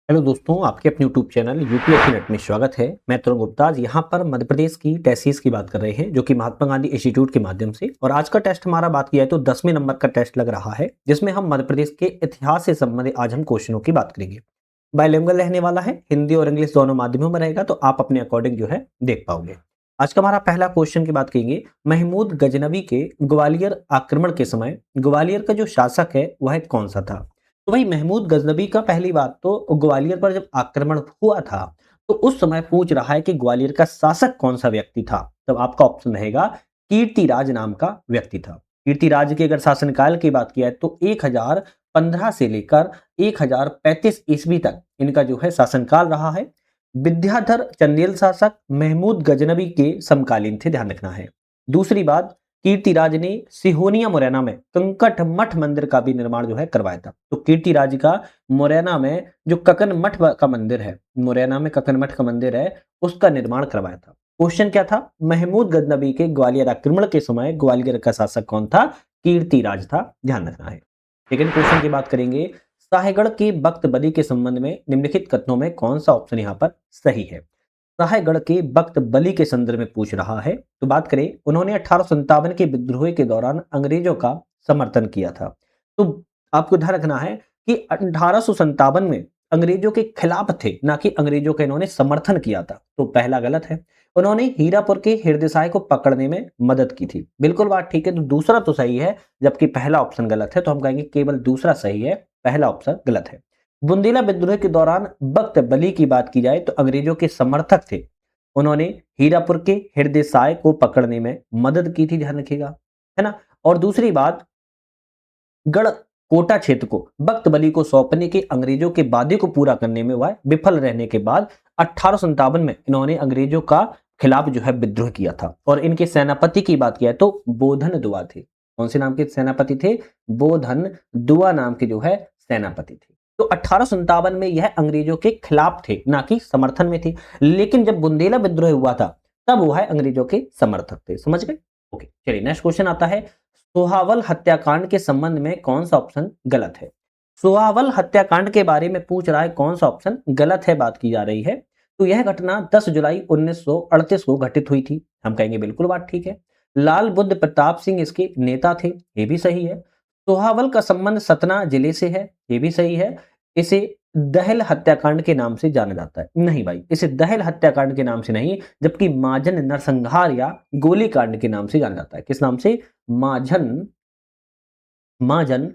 Hello दोस्तों, आपके अपने यूट्यूब चैनल यूपीएससी नेट में स्वागत है। मैं तरुण गुप्ता आज यहाँ पर मध्य प्रदेश की टेसिस की बात कर रहे हैं, जो कि महात्मा गांधी इंस्टीट्यूट के माध्यम से। और आज का टेस्ट हमारा बात किया है तो 10वें नंबर का टेस्ट लग रहा है, जिसमें हम मध्य प्रदेश के इतिहास से संबंधित आज हम क्वेश्चनों की बात करेंगे। बाइलिंगुअल रहने वाला है, हिंदी और इंग्लिश दोनों माध्यमों में रहेगा, तो आप अपने अकॉर्डिंग जो है देख पाओगे। आज का हमारा पहला क्वेश्चन की बात करेंगे। महमूद गजनवी के ग्वालियर आक्रमण के समय ग्वालियर का जो शासक है वह कौन सा था? तो भाई महमूद गजनवी का पहली बात तो ग्वालियर पर जब आक्रमण हुआ था, तो उस समय पूछ रहा है कि ग्वालियर का शासक कौन सा व्यक्ति था। तब आपका ऑप्शन रहेगा कीर्तिराज नाम का व्यक्ति था। कीर्तिराज के अगर शासनकाल की बात किया है तो 1015 से लेकर 1035 ईस्वी तक इनका जो है शासनकाल रहा है। विद्याधर चंदेल शासक महमूद गजनवी के समकालीन थे, ध्यान रखना है। दूसरी बात, कीर्तिराज ने सिहोनिया मुरैना में कंकट मठ मंदिर का भी निर्माण जो है करवाया था। तो कीर्तिराज का मुरैना में जो ककन मठ का मंदिर है, मुरैना में ककन मठ का मंदिर है, उसका निर्माण करवाया था। क्वेश्चन क्या था? महमूद गजनवी के ग्वालियर आक्रमण के समय ग्वालियर का शासक कौन था? कीर्तिराज था, ध्यान रखना है। सेकंड क्वेश्चन की बात करेंगे। साहेगढ़ के बख्त बली के संबंध में निम्नलिखित कथनों में कौन सा ऑप्शन यहाँ पर सही है? साहेगढ़ के बख्त बली के संदर्भ में पूछ रहा है। तो बात करें, उन्होंने 1857 के विद्रोह के दौरान अंग्रेजों का समर्थन किया था। तो आपको ध्यान रखना है कि 1857 में अंग्रेजों के खिलाफ थे, ना कि अंग्रेजों का इन्होंने समर्थन किया था। तो पहला गलत है। उन्होंने हीरापुर के हृदय को पकड़ने में मदद की थी, बिल्कुल बात ठीक है। तो दूसरा तो सही है, जबकि पहला ऑप्शन गलत है। तो हम कहेंगे केवल दूसरा सही है, पहला ऑप्शन गलत है। बुंदेला विद्रोह के दौरान बख्त बली की बात की जाए तो अंग्रेजों के समर्थक थे। उन्होंने हीरापुर के हृदय साय को पकड़ने में मदद की थी, ध्यान रखिएगा, है ना। और दूसरी बात, गढ़ कोटा क्षेत्र को बख्त बली को सौंपने के अंग्रेजों के वादे को पूरा करने में वह विफल रहने के बाद 1857 में इन्होंने अंग्रेजों का खिलाफ जो है विद्रोह किया था। और इनके सेनापति की बात किया तो बोधन दुआ थे। कौन से नाम के सेनापति थे? बोधन दुआ नाम के जो है सेनापति थे। तो 1857 में यह अंग्रेजों के खिलाफ थे, ना कि समर्थन में थे। लेकिन जब बुंदेला विद्रोह हुआ था तब वह अंग्रेजों के समर्थक थे, समझ गए। ओके, चलिए नेक्स्ट क्वेश्चन आता है। सोहावल हत्याकांड के संबंध में कौन सा ऑप्शन गलत है? सोहावल हत्याकांड के बारे में पूछ रहा है, कौन सा ऑप्शन गलत है बात की जा रही है। तो यह घटना 10 जुलाई 1938 को घटित हुई थी। हम कहेंगे बिल्कुल बात ठीक है। लाल बुद्ध प्रताप सिंह इसके नेता थे, ये भी सही है। सोहावल का संबंध सतना जिले से है, ये भी सही है। इसे दहल हत्याकांड के नाम से जाना जाता है। नहीं भाई, इसे दहल हत्याकांड के नाम से नहीं, जबकि माजन नरसंहार या गोलीकांड के नाम से जाना जाता है। किस नाम से? माजन माजन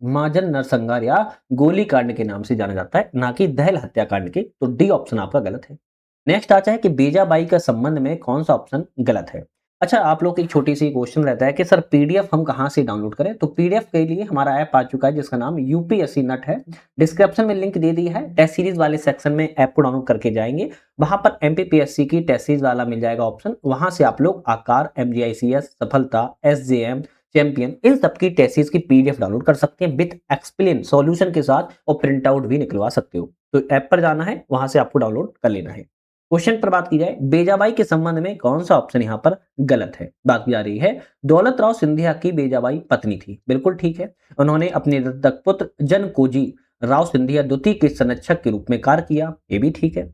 माजन नरसंहार या गोलीकांड के नाम से जाना जाता है, ना कि दहल हत्याकांड के। तो डी ऑप्शन आपका गलत है। नेक्स्ट आता है कि बेजाबाई का संबंध में कौन सा ऑप्शन गलत है। अच्छा, आप लोग की एक छोटी सी क्वेश्चन रहता है कि सर पीडीएफ हम कहां से डाउनलोड करें। तो पीडीएफ के लिए हमारा ऐप आ चुका है, जिसका नाम यूपीएससी नट है। डिस्क्रिप्शन में लिंक दे दी है। टेस्ट सीरीज वाले सेक्शन में ऐप को डाउनलोड करके जाएंगे, वहां पर एमपीपीएससी की टेस्ट सीरीज वाला मिल जाएगा ऑप्शन। वहां से आप लोग आकार, एमजीआईसीएस, सफलता, एसजेएम, चैंपियन, इन सबकी टेस्टिस की पीडीएफ डाउनलोड कर सकते हैं विद एक्सप्लेन सॉल्यूशन के साथ, और प्रिंट आउट भी निकलवा सकते हो। तो ऐप पर जाना है, वहां से आपको डाउनलोड कर लेना है। क्वेश्चन पर बात की जाए, बेजाबाई के संबंध में कौन सा ऑप्शन यहाँ पर गलत है। बात की जा रही है, दौलत राव सिंधिया की बेजाबाई पत्नी थी, बिल्कुल ठीक है। उन्होंने अपने दत्तक पुत्र जनकोजी राव सिंधिया द्वितीय के संरक्षक के रूप में कार्य किया, ये भी ठीक है।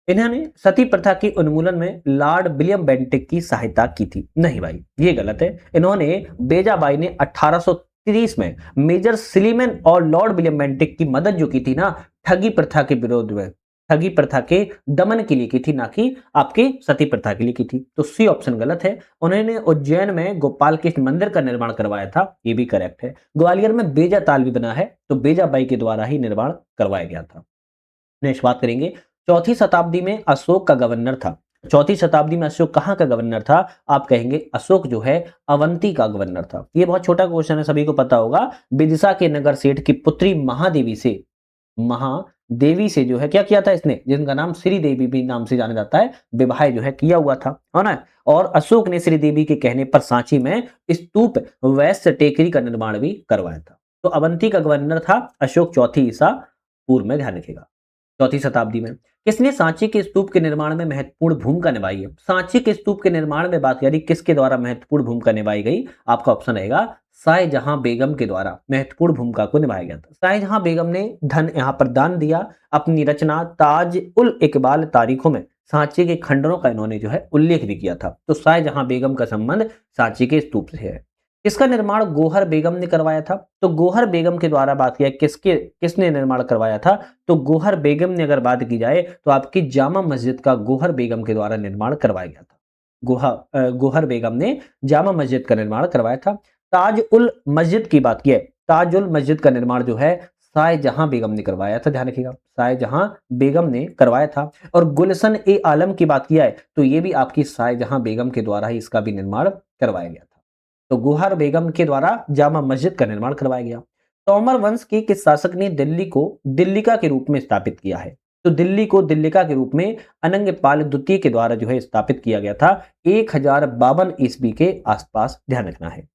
इन्होंने सती प्रथा के उन्मूलन में लॉर्ड विलियम बेंटिक की सहायता की थी। नहीं भाई, ये गलत है। इन्होंने बेजाबाई ने 1830 में मेजर सिलीमैन और लॉर्ड विलियम बेंटिक की मदद जो की थी ना, ठगी प्रथा के विरोध में, ठगी प्रथा के दमन के लिए की थी, ना कि आपके सती प्रथा के लिए की थी। तो सी ऑप्शन गलत है। उन्होंने उज्जैन में गोपाल कृष्ण मंदिर का निर्माण करवाया था, ये भी करेक्ट है। ग्वालियर में बेजा ताल भी बना है, तो बेजाबाई के द्वारा ही निर्माण करवाया गया था। नेक्स्ट बात करेंगे, चौथी शताब्दी में अशोक का गवर्नर था। चौथी शताब्दी में अशोक कहाँ का गवर्नर था? आप कहेंगे अशोक जो है अवंती का गवर्नर था। ये बहुत छोटा क्वेश्चन है, सभी को पता होगा। विदिशा के नगर सेठ की पुत्री महादेवी से जो है क्या किया था इसने, जिनका नाम श्री देवी भी नाम से जाना जाता है, विवाह जो है किया हुआ था, है ना। और अशोक ने श्री देवी के कहने पर सांची में स्तूप वैश्य टेकरी का निर्माण भी करवाया था। तो अवंती का गवर्नर था अशोक, चौथी ईसा पूर्व में, ध्यान रखिएगा, चौथी शताब्दी में। किसने सांची के स्तूप के निर्माण में महत्वपूर्ण भूमिका निभाई है? सांची के स्तूप के निर्माण में बात करी किसके द्वारा महत्वपूर्ण भूमिका निभाई गई? आपका ऑप्शन रहेगा शाहजहां बेगम के द्वारा महत्वपूर्ण भूमिका को निभाया गया था। शाहजहां बेगम ने धन यहाँ पर दान दिया। अपनी रचना ताज उल इकबाल तारीखों में सांची के खंडरों का इन्होंने जो है उल्लेख भी किया था। तो शाहजहां बेगम का संबंध सांची के स्तूप से है। इसका निर्माण गौहर बेगम ने करवाया था। तो गौहर बेगम के द्वारा बात किया किसने निर्माण करवाया था? तो गौहर बेगम ने अगर बात की जाए तो आपकी जामा मस्जिद का गौहर बेगम के द्वारा निर्माण करवाया गया था। गौहर बेगम ने जामा मस्जिद का निर्माण करवाया था। ताज उल मस्जिद की बात की है, ताज उल मस्जिद का निर्माण जो है शाहजहां बेगम ने करवाया था। ध्यान रखिएगा, शाहजहां बेगम ने करवाया था। और गुलशन ए आलम की बात किया है तो ये भी आपकी शाहजहां बेगम के द्वारा ही इसका भी निर्माण करवाया गया था। तो गौहर बेगम के द्वारा जामा मस्जिद का निर्माण करवाया गया। तोमर वंश के किस शासक ने दिल्ली को दिल्लिका के रूप में स्थापित किया है? तो दिल्ली को दिल्लिका के रूप में अनंगपाल द्वितीय के द्वारा जो है स्थापित किया गया था 1052 ईस्वी के आसपास। ध्यान रखना है।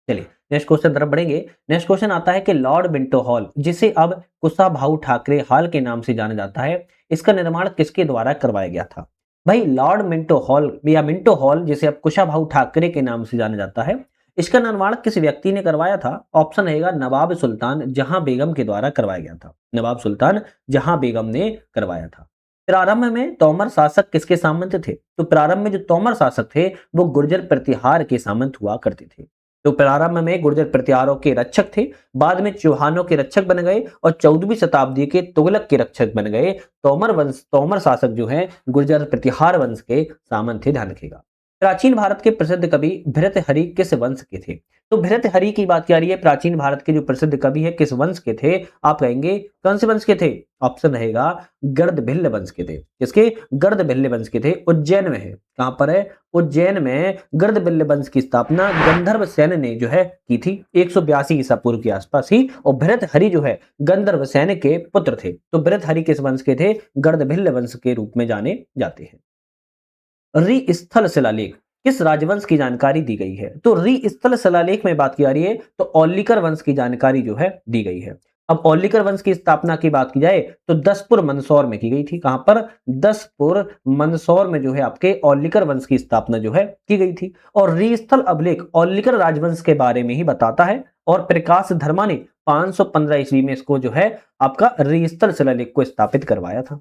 चलिए नेक्स्ट क्वेश्चन तरफ बढ़ेंगे। नेक्स्ट क्वेश्चन आता है कि लॉर्ड मिंटो हॉल, जिसे अब कुशाभाऊ ठाकरे हॉल के नाम से जाना जाता है, इसका निर्माण किसके द्वारा करवाया गया था? भाई लॉर्ड मिंटो हॉल या मिंटो हॉल, जिसे अब कुशाभाऊ ठाकरे के नाम से जाना जाता है, इसका निर्माण किस व्यक्ति ने करवाया था? ऑप्शन रहेगा नवाब सुल्तान जहां बेगम के द्वारा करवाया गया था। नवाब सुल्तान जहां बेगम ने करवाया था। प्रारंभ में तोमर शासक किसके सामंत थे? तो प्रारंभ में जो तोमर शासक थे वो गुर्जर प्रतिहार के सामंत हुआ करते थे। तो प्रारंभ में गुर्जर प्रतिहारों के रक्षक थे, बाद में चौहानों के रक्षक बन गए और 14वीं शताब्दी के तुगलक के रक्षक बन गए। तोमर शासक जो है गुर्जर प्रतिहार वंश के सामंत थे। ध्यान रखिएगा। प्राचीन भारत के प्रसिद्ध कवि भृतहरि किस वंश के थे? तो भृतहरि की बात की जा रही है। प्राचीन भारत के जो प्रसिद्ध कवि है किस वंश के थे? आप कहेंगे कौन से वंश के थे? ऑप्शन रहेगा गर्दभिल्ल वंश के थे। किसके? गर्दभिल्ल वंश के थे। उज्जैन में है। कहां पर है? उज्जैन में गर्दभिल्ल वंश की स्थापना गंधर्व सेन ने जो है की थी 182 ईसा पूर्व के आसपास ही। और भृतहरि जो है गंधर्व सेन के पुत्र थे। तो भृतहरि किस वंश के थे? गर्दभिल्ल वंश के रूप में जाने जाते हैं। रिस्थल शिलालेख किस राजवंश की जानकारी दी गई है? तो रिस्थल शिलालेख में बात की जा रही है तो औलिकर वंश की जानकारी जो है दी गई है। अब औलिकर वंश की स्थापना की बात की जाए तो दसपुर मंदसौर में की गई थी। कहां पर? दसपुर मंदसौर में जो है आपके औलिकर वंश की स्थापना जो है की गई थी। और रिस्थल अभिलेख औलिकर राजवंश के बारे में ही बताता है। और प्रकाश धर्मा ने 515 ईस्वी में इसको जो है आपका रिस्थल शिलालेख को स्थापित करवाया था।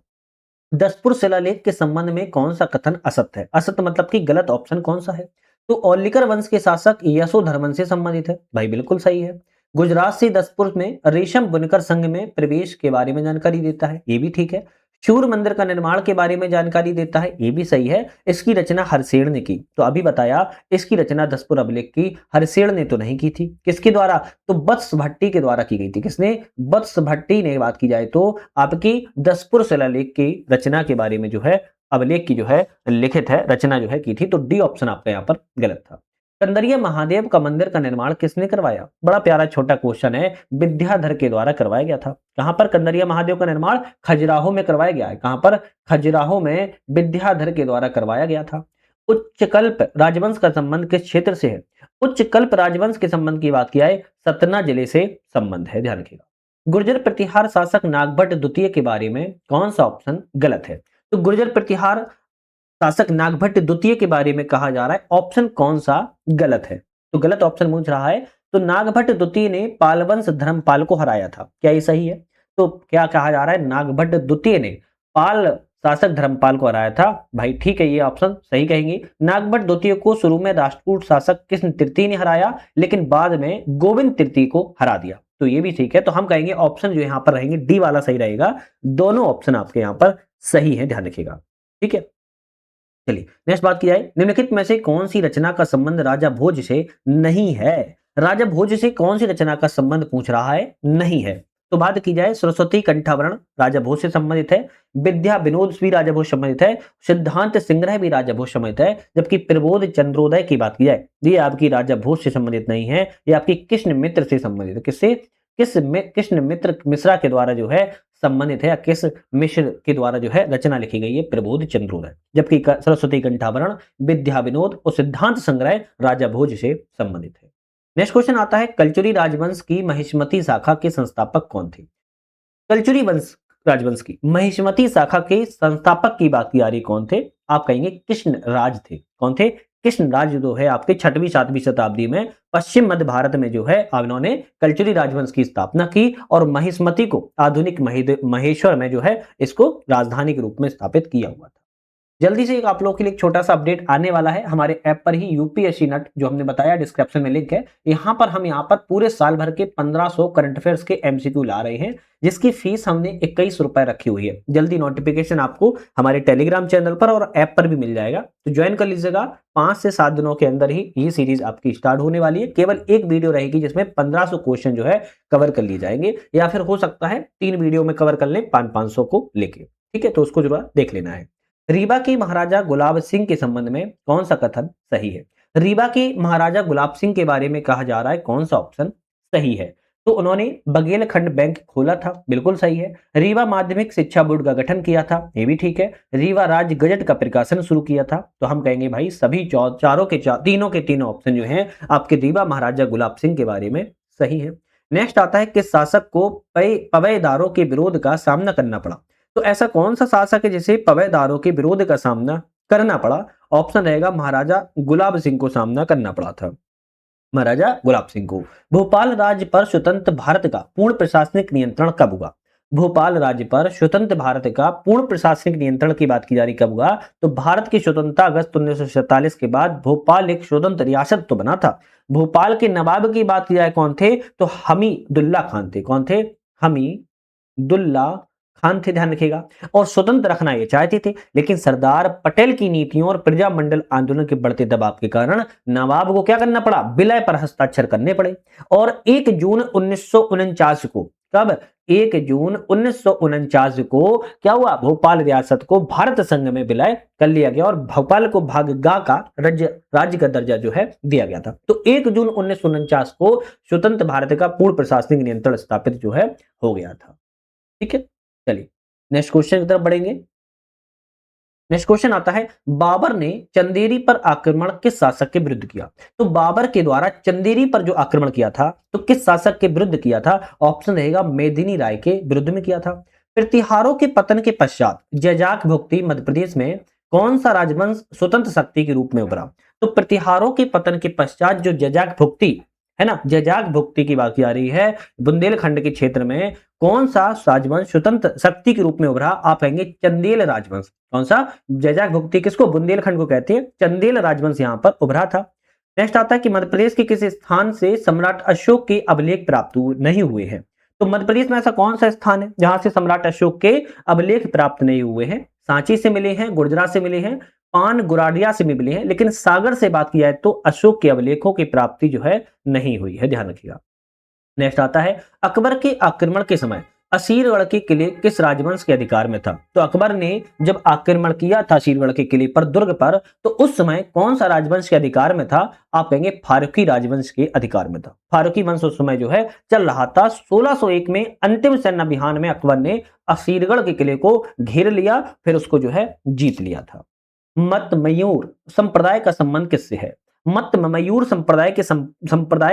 दसपुर शिलालेख के संबंध में कौन सा कथन असत्य है? असत्य मतलब कि गलत ऑप्शन कौन सा है? तो औलिकर वंश के शासक यशोधर्मन से संबंधित है। भाई बिल्कुल सही है। गुजरात से दसपुर में रेशम बुनकर संघ में प्रवेश के बारे में जानकारी देता है, ये भी ठीक है। सूर्य मंदिर का निर्माण के बारे में जानकारी देता है, ये भी सही है। इसकी रचना हरसेन ने की। तो अभी बताया इसकी रचना दसपुर अभिलेख की हरसेन ने तो नहीं की थी। किसके द्वारा? तो वत्स भट्टी के द्वारा की गई थी। किसने? वत्स भट्टी ने। बात की जाए तो आपकी दसपुर शिलालेख की रचना के बारे में जो है अभिलेख की जो है लिखित है रचना जो है की थी। तो डी ऑप्शन आपका यहाँ पर गलत था। कंदरिया महादेव का मंदिर का निर्माण किसने करवाया? बड़ा प्यारा छोटा क्वेश्चन है। विद्याधर के द्वारा करवाया गया था। कहां पर कंदरिया महादेव का निर्माण? खजुराहो में करवाया गया है। कहां पर? खजुराहो में विद्याधर के द्वारा करवाया गया था। उच्चकल्प राजवंश का संबंध किस क्षेत्र से है? उच्चकल्प राजवंश के संबंध की बात किया है सतना जिले से संबंध है। ध्यान रखिएगा। गुर्जर प्रतिहार शासक नागभट्ट द्वितीय के बारे में कौन सा ऑप्शन गलत है? तो गुर्जर प्रतिहार शासक नागभट्ट द्वितीय के बारे में कहा जा रहा है, ऑप्शन कौन सा गलत है? तो गलत ऑप्शन पूछ रहा है। तो नागभट्ट द्वितीय ने पालवंश धर्मपाल को हराया था, क्या ये सही है? तो क्या कहा जा रहा है? नागभट्ट द्वितीय ने पाल शासक धर्मपाल को हराया था। भाई ठीक है, ये ऑप्शन सही कहेंगे। नागभट्ट द्वितीय को शुरू में राष्ट्रकूट शासक कृष्ण तृतीय ने हराया, लेकिन बाद में गोविंद तृतीय को हरा दिया। तो ये भी ठीक है। तो हम कहेंगे ऑप्शन जो यहाँ पर रहेंगे डी वाला सही रहेगा। दोनों ऑप्शन आपके यहाँ पर सही है, ध्यान रखिएगा। ठीक है, चलिए नेक्स्ट बात की जाए। निम्नलिखित में से कौन सी रचना का संबंध राजा भोज से नहीं है? राजा भोज से कौन सी रचना का संबंध पूछ रहा है? नहीं है। तो बात की जाए सरस्वती कंठावरण राजा भोज से संबंधित है। विद्या विनोद भी राजा भोज संबंधित है। सिद्धांत संग्रह भी राजा भोज संबंधित है। जबकि प्रबोध चंद्रोदय की बात की जाए ये आपकी राजा भोज से संबंधित नहीं है, ये आपकी कृष्ण मित्र से संबंधित है। किससे? कृष्ण मित्र मिश्रा के द्वारा जो है संबंधित है, या किस मिश्र के द्वारा जो है रचना लिखी गई है प्रबोध चंद्रोदय। जबकि सरस्वती कंठाभरण, विद्या विनोद और सिद्धांत संग्रह राजा भोज से संबंधित है। नेक्स्ट क्वेश्चन आता है कलचुरी राजवंश की महिष्मती शाखा के संस्थापक कौन थे? कलचुरी वंश राजवंश की महिष्मती शाखा के संस्थापक की बात की जा रही, कौन थे? आप कहेंगे कृष्णराज थे। कौन थे? कृष्णराज जो है आपके 6वीं 7वीं शताब्दी में पश्चिम मध्य भारत में जो है इन्होंने कल्चुरी राजवंश की स्थापना की और महिष्मती को आधुनिक महेश्वर में जो है इसको राजधानी के रूप में स्थापित किया हुआ था। जल्दी से एक आप लोगों के लिए एक छोटा सा अपडेट आने वाला है हमारे ऐप पर ही, यूपीएससी नट जो हमने बताया, डिस्क्रिप्शन में लिंक है। यहाँ पर हम यहाँ पर पूरे साल भर के 1500 करंट अफेयर्स के एमसीक्यू ला रहे हैं, जिसकी फीस हमने 21 रुपए रखी हुई है। जल्दी नोटिफिकेशन आपको हमारे टेलीग्राम चैनल पर और ऐप पर भी मिल जाएगा, तो ज्वाइन कर लीजिएगा। 5 से 7 दिनों के अंदर ही ये सीरीज आपकी स्टार्ट होने वाली है। केवल एक वीडियो रहेगी जिसमें 1500 क्वेश्चन जो है कवर कर लिए जाएंगे, या फिर हो सकता है 3 वीडियो में कवर कर लें 500 को लेके। ठीक है, तो उसको जरूर देख लेना है। रीवा के महाराजा गुलाब सिंह के संबंध में कौन सा कथन सही है? रीवा के महाराजा गुलाब सिंह के बारे में कहा जा रहा है, कौन सा ऑप्शन सही है? तो उन्होंने बघेलखंड बैंक खोला था, बिल्कुल सही है। रीवा माध्यमिक शिक्षा बोर्ड का गठन किया था, ये भी ठीक है। रीवा राज्य गजट का प्रकाशन शुरू किया था, तो हम कहेंगे भाई सभी तीनों के तीनों ऑप्शन जो हैं आपके रीवा महाराजा गुलाब सिंह के बारे में सही है। नेक्स्ट आता है किस शासक को पवेदारों के विरोध का सामना करना पड़ा? तो ऐसा कौन सा शासक है जिसे पवेदारों के विरोध का सामना करना पड़ा? ऑप्शन रहेगा महाराजा गुलाब सिंह को सामना करना पड़ा था, महाराजा गुलाब सिंह को। भोपाल राज्य पर स्वतंत्र भारत का पूर्ण प्रशासनिक नियंत्रण कब हुआ? भोपाल राज्य पर स्वतंत्र भारत का पूर्ण प्रशासनिक नियंत्रण की बात की जा रही, कब हुआ? तो भारत की स्वतंत्रता अगस्त 1947 के बाद भोपाल एक स्वतंत्र रियासत तो बना था। भोपाल के नवाब की बात की जाए, कौन थे? तो हमीदुल्ला खान थे। कौन थे? हमीदुल्ला खान थे, ध्यान रखिएगा। और स्वतंत्र रखना ये चाहते थे, लेकिन सरदार पटेल की नीतियों और प्रजा मंडल आंदोलन के बढ़ते दबाव के कारण नवाब को क्या करना पड़ा? विलय पर हस्ताक्षर करने पड़े। और 1 जून 1949 को, कब? 1 जून 1949 को क्या हुआ? भोपाल रियासत को भारत संघ में विलय कर लिया गया और भोपाल को भाग गा का राज्य का दर्जा जो है दिया गया था। तो 1 जून 1949 को स्वतंत्र भारत का पूर्ण प्रशासनिक नियंत्रण स्थापित जो है हो गया था। ठीक है, चलिए नेक्स्ट क्वेश्चन की तरफ बढ़ेंगे। नेक्स्ट क्वेश्चन आता है, बाबर ने चंदेरी पर आक्रमण किस शासक के विरुद्ध किया? तो बाबर के द्वारा चंदेरी पर जो आक्रमण किया था, तो किस शासक के विरुद्ध किया था? ऑप्शन रहेगा मेदिनी राय के विरुद्ध में किया था। प्रतिहारों के पतन के पश्चात जजाक भुक्ति मध्य प्रदेश में कौन सा राजवंश स्वतंत्र शक्ति के रूप में उभरा? तो प्रतिहारों के पतन के पश्चात जो जजाक भुक्ति है ना, जजाक भुक्ति की बात की जा रही है, बुंदेलखंड के क्षेत्र में कौन सा राजवंश स्वतंत्र शक्ति के रूप में उभरा? आप कहेंगे चंदेल राजवंश। कौन सा? जजाक भुक्ति किसको? बुंदेलखंड को कहते हैं। चंदेल राजवंश यहां पर उभरा था। नेक्स्ट आता है कि मध्य प्रदेश के किस स्थान से सम्राट अशोक के अभिलेख प्राप्त नहीं हुए हैं? तो मध्य प्रदेश में ऐसा कौन सा स्थान है जहां से सम्राट अशोक के अभिलेख प्राप्त नहीं हुए हैं? सांची से मिले हैं, गुर्जरा से मिले हैं, पान गुराडिया से भी मिले हैं, लेकिन सागर से बात की जाए तो अशोक के अभिलेखों की प्राप्ति जो है नहीं हुई है, ध्यान रखिएगा। नेक्स्ट आता है, अकबर के आक्रमण के समय असीरगढ़ के किले किस राजवंश के अधिकार में था? तो अकबर ने जब आक्रमण किया था असीरगढ़ के किले पर, दुर्ग पर, तो उस समय कौन सा राजवंश के अधिकार में था? आप कहेंगे फारूकी राजवंश के अधिकार में था। फारूकी वंश उस समय जो है चल रहा था। 1601 में अंतिम सैन्य अभियान में अकबर ने असीरगढ़ के किले को घेर लिया, फिर उसको जो है जीत लिया था। मत मयूर संप्रदाय का संबंध किससे है? मत मयूर संप्रदाय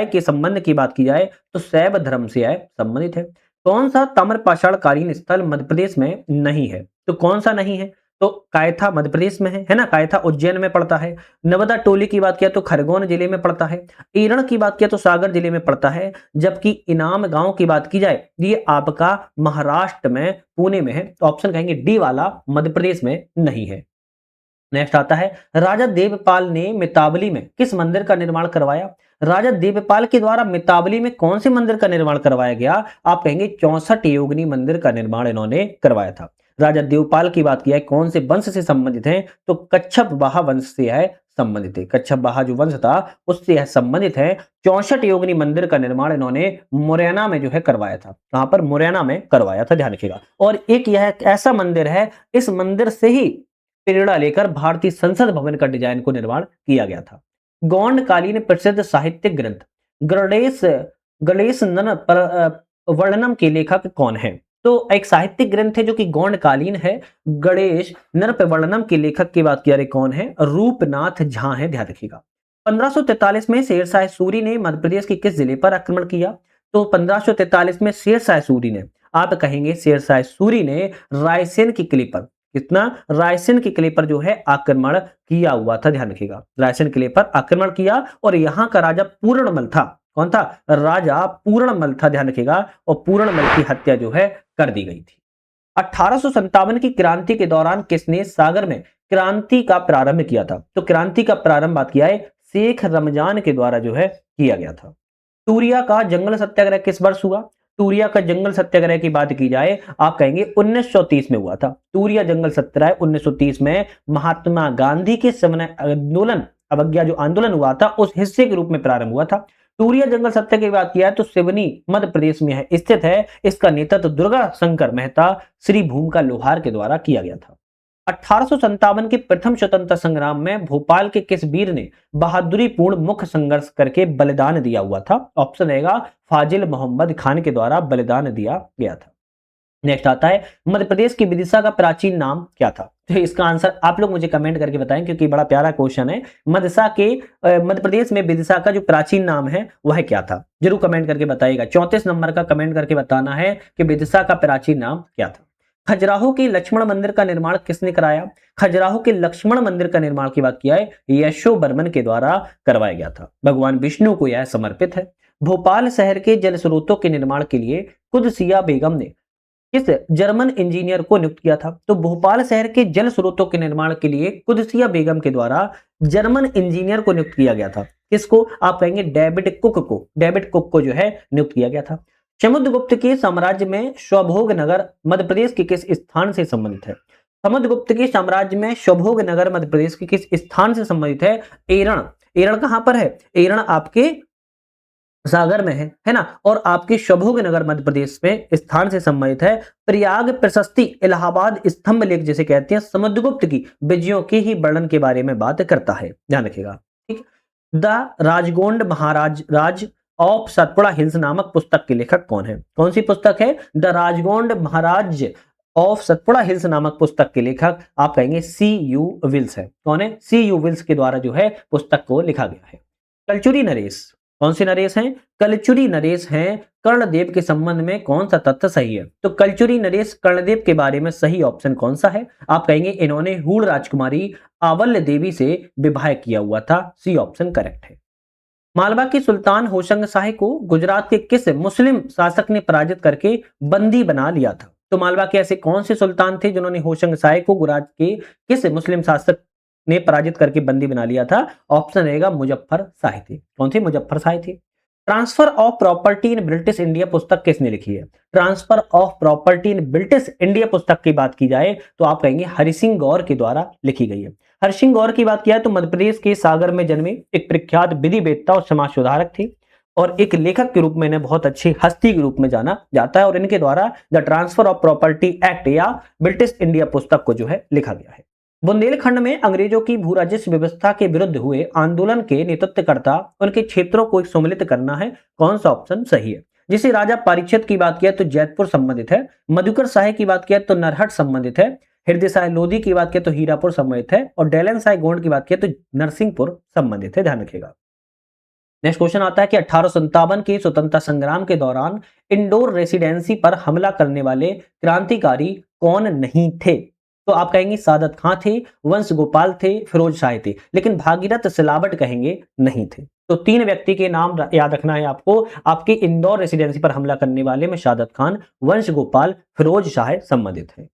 के संबंध की बात की जाए तो शैव धर्म से संबंधित है। कौन सा ताम्रपाषाणकालीन स्थल मध्य प्रदेश में नहीं है? तो कौन सा नहीं है? तो कायथा मध्य प्रदेश में है ना, कायथा उज्जैन में पड़ता है। नवदा टोली की बात किया तो खरगोन जिले में पड़ता है। ईरण की बात किया तो सागर जिले में पड़ता है। जबकि इनाम गांव की बात की जाए ये आपका महाराष्ट्र में पुणे में है। तो ऑप्शन कहेंगे डी वाला मध्य प्रदेश में नहीं है। नेक्स्ट आता है, राजा देवपाल ने मितावली में किस मंदिर का निर्माण करवाया? राजा देवपाल के द्वारा मितावली में कौन से मंदिर का निर्माण करवाया गया? आप कहेंगे 64 योगिनी मंदिर का निर्माण इन्होंने करवाया था। राजा देवपाल की बात किया है कौन से वंश से संबंधित है? तो कच्छप बाहा वंश से है संबंधित है। कच्छप बाहा जो वंश था उससे यह संबंधित है। 64 योगिनी मंदिर का निर्माण इन्होंने मुरैना में जो है करवाया था। कहां पर? मुरैना में करवाया था, ध्यान रखिएगा। और एक यह ऐसा मंदिर है, इस मंदिर से ही प्रेरणा लेकर भारतीय संसद भवन का डिजाइन को निर्माण किया गया था। गौंडकालीन प्रसिद्ध साहित्यिक ग्रंथ गणेश वर्णनम के लेखक कौन है? तो एक साहित्यिक ग्रंथ है जो कि गौंडकालीन है। गणेश नृप वर्णनम के लेखक की बात किया कौन है? रूपनाथ झा है, ध्यान रखिएगा। 1543 में शेरशाह सूरी ने मध्य प्रदेश के किस जिले पर आक्रमण किया? तो 1543 में शेरशाह सूरी ने, आप कहेंगे शेरशाह सूरी ने रायसेन की किले पर, कितना, रायसेन के किले पर जो है आक्रमण किया हुआ था, ध्यान रखिएगा, रायसेन किले पर आक्रमण किया और यहां का राजा पूर्णमल था। कौन था? राजा पूर्णमल था, ध्यान रखिएगा, और पूर्णमल की हत्या जो है कर दी गई थी। 1857 की क्रांति के दौरान किसने सागर में क्रांति का प्रारंभ किया था? तो क्रांति का प्रारंभ बात किया है शेख रमजान के द्वारा जो है किया गया था। तूरिया का जंगल सत्याग्रह किस वर्ष हुआ? तूरिया का जंगल सत्याग्रह की बात की जाए, आप कहेंगे 1930 में हुआ था। तूरिया जंगल सत्याग्रह 1930 में महात्मा गांधी के समय आंदोलन, अवज्ञा जो आंदोलन हुआ था उस हिस्से के रूप में प्रारंभ हुआ था। टूरिया जंगल सत्याग्रह की बात किया है तो सिवनी मध्य प्रदेश में है, स्थित है। इसका नेतृत्व दुर्गा शंकर मेहता श्री भूमिका लोहार के द्वारा किया गया था। 1857 के प्रथम स्वतंत्रता संग्राम में भोपाल के किस वीर ने बहादुरी पूर्ण मुख्य संघर्ष करके बलिदान दिया हुआ था? ऑप्शन रहेगा फाजिल मोहम्मद खान के द्वारा बलिदान दिया गया था। नेक्स्ट आता है मध्य प्रदेश की विदिशा का प्राचीन नाम क्या था? तो इसका आंसर आप लोग मुझे कमेंट करके बताएं, क्योंकि बड़ा प्यारा क्वेश्चन है। मध्य प्रदेश में विदिशा का जो प्राचीन नाम है वह क्या था? जरूर कमेंट करके बताइएगा। 34 नंबर का कमेंट करके बताना है कि विदिशा का प्राचीन नाम क्या था। खजुराहो के लक्ष्मण मंदिर का निर्माण किसने कराया? खजुराहो के लक्ष्मण मंदिर का निर्माण की बात किया है यशोवर्मन के द्वारा करवाया गया था। भगवान विष्णु को यह समर्पित है। भोपाल शहर के जल स्रोतों के निर्माण के लिए कुदसिया बेगम ने किस जर्मन इंजीनियर को नियुक्त किया था? तो भोपाल शहर के जल स्रोतों के निर्माण के लिए कुदसिया बेगम के द्वारा जर्मन इंजीनियर को नियुक्त किया गया था। किसको? आप कहेंगे डेविड कुक को। डेविड कुक को जो है नियुक्त किया गया था। समुद्रगुप्त के साम्राज्य में स्वभोग नगर मध्य प्रदेश के किस स्थान से संबंधित है? समुद्रगुप्त के साम्राज्य में स्वभोग नगर मध्य प्रदेश के किस स्थान से संबंधित है? एरण। एरण कहां पर है? एरण आपके सागर में है ना। और आपके स्वभोग नगर मध्य प्रदेश में स्थान से संबंधित है। प्रयाग प्रशस्ति इलाहाबाद स्तंभ लेख जिसे कहते हैं समुद्रगुप्त की विजयों के ही वर्णन के बारे में बात करता है, ध्यान रखिएगा। ठीक। The Rajgond Maharaj Raj of Satpura hills नामक पुस्तक के लेखक कौन है? कौन सी पुस्तक है? The Rajgond Maharaj of Satpura hills नामक पुस्तक के लेखक आप कहेंगे C.U. विल्स है। कौन है? C.U. विल्स के द्वारा जो है पुस्तक को लिखा गया है। कलचुरी नरेश कौन से नरेश हैं? कलचुरी नरेश हैं। कर्णदेव के संबंध में कौन सा तथ्य सही है? तो कलचुरी नरेश कर्णदेव के बारे में सही ऑप्शन कौन सा है? आप कहेंगे इन्होंने हूण राजकुमारी आवल्य देवी से विवाह किया हुआ था। सी ऑप्शन करेक्ट है। मालवा के सुल्तान होशंग शाह को गुजरात के किस मुस्लिम शासक ने पराजित करके बंदी बना लिया था? तो मालवा के ऐसे कौन से सुल्तान थे जिन्होंने होशंग शाह को गुजरात के किस मुस्लिम शासक ने पराजित करके बंदी बना लिया था? ऑप्शन रहेगा मुजफ्फर शाह थे। कौन थे? मुजफ्फर शाह थे। Transfer of property in British India पुस्तक किसने लिखी है? Transfer of property in British India पुस्तक की बात की जाए तो आप कहेंगे हरिसिंह गौर के द्वारा लिखी गई है। हरिसिंह गौर की बात किया तो मध्य प्रदेश के सागर में जन्मे एक प्रख्यात विधि वेत्ता और समाज सुधारक थे और एक लेखक के रूप में इन्हें बहुत अच्छी हस्ती के रूप में जाना जाता है और इनके द्वारा the transfer of property act या ब्रिटिश इंडिया पुस्तक को जो है लिखा गया है। बुंदेलखंड में अंग्रेजों की भू राजस्व व्यवस्था के विरुद्ध हुए आंदोलन के नेतृत्वकर्ता उनके क्षेत्रों को सम्मिलित करना है। कौन सा ऑप्शन सही है? जिसे राजा परीक्षित की बात किया तो जैतपुर संबंधित है। मधुकर शाह की बात किया तो नरहट संबंधित है। हृदय शाह लोधी की बात किया तो हीरापुर संबंधित है और डैलन शाह गोंड की बात किया तो नरसिंहपुर संबंधित है। ध्यान रखिएगा। नेक्स्ट क्वेश्चन आता है कि 1857 के स्वतंत्रता संग्राम के दौरान इंडोर रेसिडेंसी पर हमला करने वाले क्रांतिकारी कौन नहीं थे? तो आप कहेंगे सादत खां थे, वंश गोपाल थे, फिरोज शाह थे, लेकिन भागीरथ सिलावट कहेंगे नहीं थे। तो तीन व्यक्ति के नाम याद रखना है आपको। आपके इंदौर रेसिडेंसी पर हमला करने वाले में सादत खान, वंश गोपाल, फिरोज शाह संबंधित है।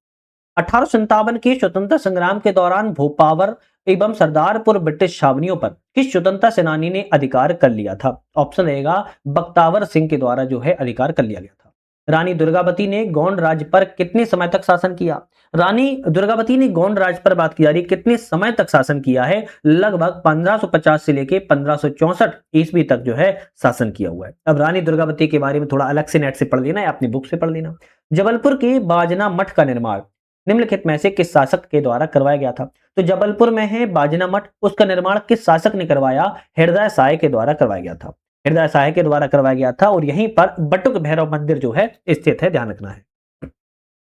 1857 के स्वतंत्रता संग्राम के दौरान भोपावर एवं सरदारपुर ब्रिटिश छावनियों पर किस स्वतंत्रता सेनानी ने अधिकार कर लिया था? ऑप्शन रहेगा बख्तावर सिंह के द्वारा जो है अधिकार कर लिया गया था। रानी दुर्गावती ने गोंड राज्य पर कितने समय तक शासन किया? रानी दुर्गावती ने गोंड राज्य पर बात की जा रही कितने समय तक शासन किया है? लगभग 1550 से लेके 1564 ईस्वी तक जो है शासन किया हुआ है। अब रानी दुर्गावती के बारे में थोड़ा अलग से नेट से पढ़ लेना या अपनी बुक से पढ़ लेना। जबलपुर के बाजना मठ का निर्माण निम्नलिखित में से किस शासक के द्वारा करवाया गया था? तो जबलपुर में है बाजना मठ, उसका निर्माण किस शासक ने करवाया? हृदय शाह के द्वारा करवाया गया था। हृदय शाह के द्वारा करवाया गया था और यहीं पर बटुक भैरव मंदिर जो है स्थित है, ध्यान रखना है।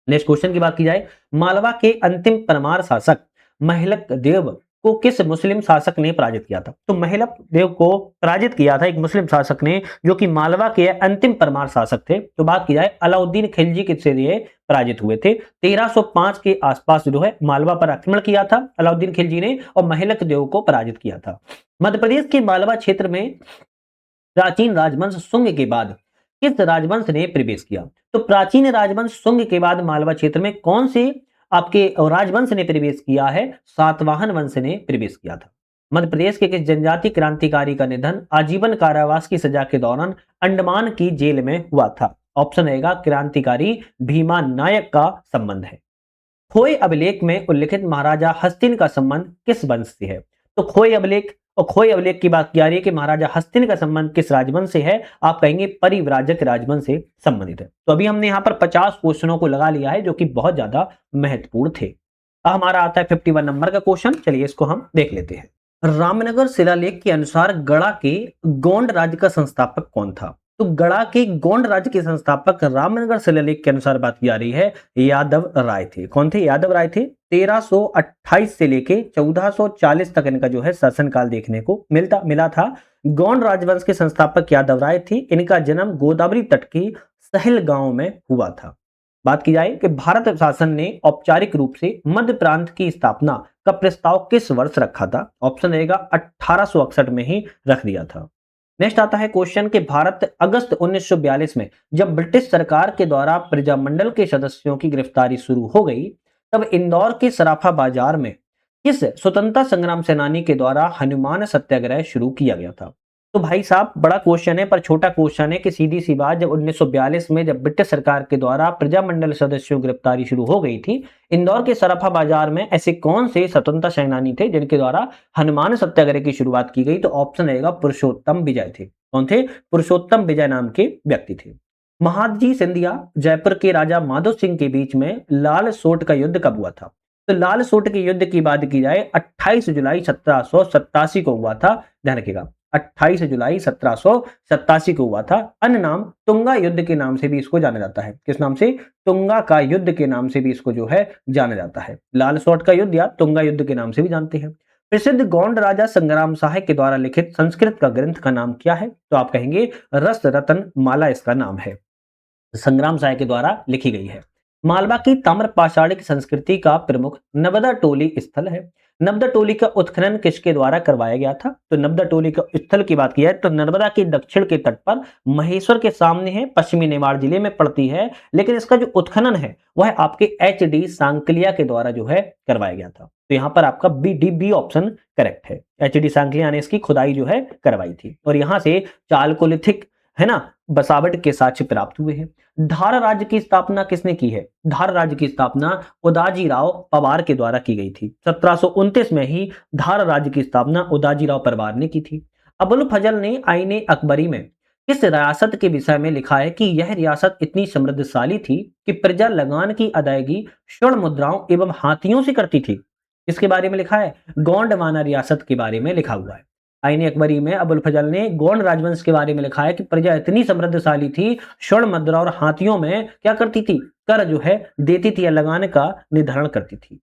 नेक्स्ट क्वेश्चन की बात की जाए, मालवा के अंतिम परमार शासक महिलक देव को किस मुस्लिम शासक ने पराजित किया था? तो महिलक देव को पराजित किया था एक मुस्लिम शासक ने, जो कि मालवा के अंतिम परमार शासक थे। तो बात की जाए अलाउद्दीन खिलजी किससे ये पराजित हुए थे? 1305 के आसपास जो है मालवा पर आक्रमण किया था अलाउद्दीन खिलजी ने और महिलक देव को पराजित किया था। मध्य प्रदेश के मालवा क्षेत्र में प्राचीन राजवंश शुंग के बाद किस राजवंश ने प्रवेश किया? तो प्राचीन राजवंश शुंग के बाद मालवा क्षेत्र में कौन से आपके राजवंश ने प्रवेश किया है? सातवाहन वंश ने प्रवेश किया था। मध्य प्रदेश के किस जनजाति क्रांतिकारी का निधन आजीवन कारावास की सजा के दौरान अंडमान की जेल में हुआ था? ऑप्शन रहेगा क्रांतिकारी भीमा नायक का संबंध है। खोए अभिलेख में उल्लिखित महाराजा हस्तिन का संबंध किस वंश से है? तो खोए अभिलेख और खोए अभिलेख की बात की जा रही है कि महाराजा हस्तिन का संबंध किस राजवंश से है? आप कहेंगे परिव्राजक राजवंश से संबंधित है। तो अभी हमने यहाँ पर 50 क्वेश्चनों को लगा लिया है जो कि बहुत ज्यादा महत्वपूर्ण थे। अब हमारा आता है 51 नंबर का क्वेश्चन, चलिए इसको हम देख लेते हैं। रामनगर शिलालेख के अनुसार गड़ा के गोंड राज्य का संस्थापक कौन था? तो गड़ा के गोंड राज्य के संस्थापक रामनगर शिलालेख के अनुसार बात की जा रही है यादव राय थे। कौन थे? यादव राय थे। 1328 से लेके 1440 तक इनका जो है शासनकाल देखने को मिला था। गोंड राजवंश के संस्थापक यादव राय थे। इनका जन्म गोदावरी तट की सहल गांव में हुआ था। बात की जाए कि भारत शासन ने औपचारिक रूप से मध्य प्रांत की स्थापना का प्रस्ताव किस वर्ष रखा था? ऑप्शन रहेगा 1861 में ही रख दिया था। नेक्स्ट आता है क्वेश्चन कि भारत अगस्त 1942 में जब ब्रिटिश सरकार के द्वारा प्रजामंडल के सदस्यों की गिरफ्तारी शुरू हो गई, तब इंदौर के सराफा बाजार में किस स्वतंत्रता संग्राम सेनानी के द्वारा हनुमान सत्याग्रह शुरू किया गया था? तो भाई साहब बड़ा क्वेश्चन है पर छोटा क्वेश्चन है कि सीधी सी बात, जब 1942 में जब ब्रिटिश सरकार के द्वारा प्रजामंडल सदस्यों की गिरफ्तारी शुरू हो गई थी, इंदौर के सराफा बाजार में ऐसे कौन से स्वतंत्रता सेनानी थे जिनके द्वारा हनुमान सत्याग्रह की शुरुआत की गई? तो ऑप्शन रहेगा पुरुषोत्तम विजय थे। कौन थे? पुरुषोत्तम विजय नाम के व्यक्ति थे। महादजी सिंधिया जयपुर के राजा माधो सिंह के बीच में लाल सोट का युद्ध कब हुआ था? तो लाल सोट के युद्ध की बात की जाए 28 जुलाई 1787 को हुआ था। ध्यान रखिएगा 28 जुलाई 1787 को हुआ था। अन्य नाम तुंगा युद्ध के नाम से भी इसको जाना जाता है। किस नाम से? तुंगा का युद्ध के नाम से भी इसको जो है जाना जाता है। लाल सोट का युद्ध या तुंगा युद्ध के नाम से भी जानते हैं। प्रसिद्ध गोंड राजा संग्राम साहे के द्वारा लिखित संस्कृत का ग्रंथ का नाम क्या है? तो आप कहेंगे रस रतन माला इसका नाम है, संग्राम साहे के द्वारा लिखी गई है। मालवा की ताम्र पाषाणिक संस्कृति का प्रमुख नर्मदा टोली स्थल है। नर्मदा टोली का उत्खनन किसके द्वारा करवाया गया था? तो नर्मदा टोली का स्थल की बात की है तो नर्मदा के दक्षिण के तट पर महेश्वर के सामने है, पश्चिमी नेवाड़ जिले में पड़ती है, लेकिन इसका जो उत्खनन है वह आपके एच.डी. सांकलिया के द्वारा जो है करवाया गया था। तो यहाँ पर आपका बी ऑप्शन करेक्ट है। एच.डी. सांकलिया ने इसकी खुदाई जो है करवाई थी और यहाँ से चालकोलिथिक है ना बसावट के साक्ष्य प्राप्त हुए हैं। धार राज्य की स्थापना किसने की है? धार राज्य की स्थापना उदाजी राव पवार के द्वारा की गई थी। 1729 में ही धार राज्य की स्थापना उदाजी राव पवार ने की थी। अबुल फजल ने आईने अकबरी में किस रियासत के विषय में लिखा है कि यह रियासत इतनी समृद्धशाली थी कि प्रजा लगान की अदायगी स्वर्ण मुद्राओं एवं हाथियों से करती थी? इसके बारे में लिखा है गोंडवाना रियासत के बारे में लिखा हुआ है। आईने अकबरी में अबुल फजल ने गोंड राजवंश के बारे में लिखा है कि प्रजा इतनी समृद्धशाली थी, स्वर्ण मुद्रा और हाथियों में क्या करती थी? कर जो है देती थी या लगान का निर्धारण करती थी।